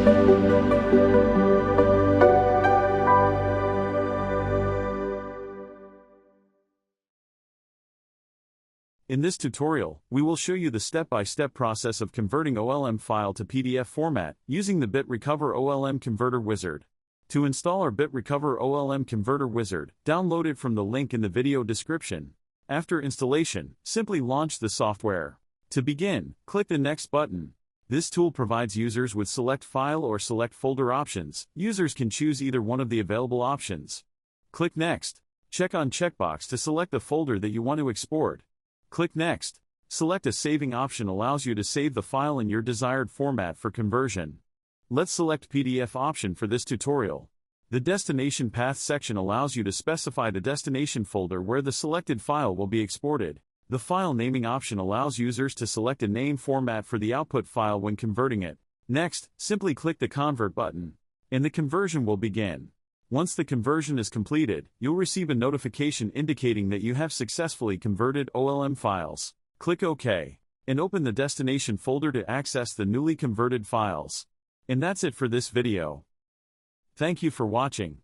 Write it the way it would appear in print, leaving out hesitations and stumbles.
In this tutorial, we will show you the step-by-step process of converting OLM file to PDF format using the BitRecover OLM Converter Wizard. To install our BitRecover OLM Converter Wizard, download it from the link in the video description. After installation, simply launch the software. To begin, click the Next button. This tool provides users with select file or select folder options. Users can choose either one of the available options. Click Next. Check on checkbox to select the folder that you want to export. Click Next. Select a saving option allows you to save the file in your desired format for conversion. Let's select PDF option for this tutorial. The destination path section allows you to specify the destination folder where the selected file will be exported. The file naming option allows users to select a name format for the output file when converting it. Next, simply click the Convert button, and the conversion will begin. Once the conversion is completed, you'll receive a notification indicating that you have successfully converted OLM files. Click OK, and open the destination folder to access the newly converted files. And that's it for this video. Thank you for watching.